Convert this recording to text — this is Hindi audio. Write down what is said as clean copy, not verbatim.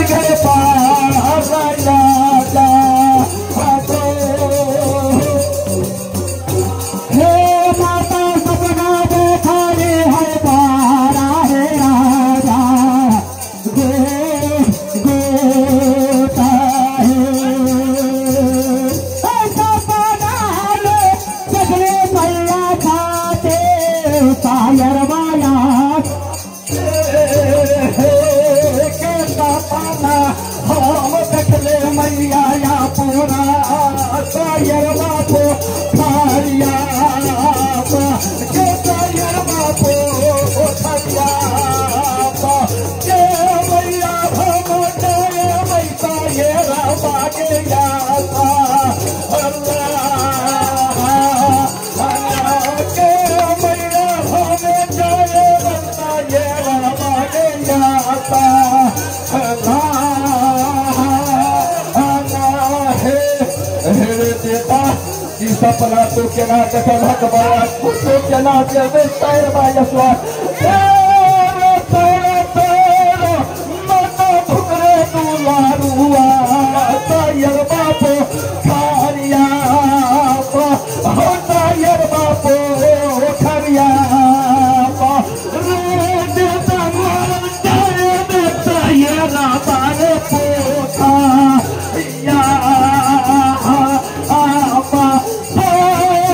घर पारा राजा हे माता सपना देखा रे है पारा है राजा गोता है सपना ले सगले मैया खाते सायर माया के सपना हम देखले मैया या पूरा सायर बापो थारिया के सायर बापो थारिया के मैया भगो के मैया ये रामा के याता सपना तो के ना देखल हक बड़ा तो के ना दे शायर बाया स्वाद तेरे मत फुकरे तू लारुआ शायर बापो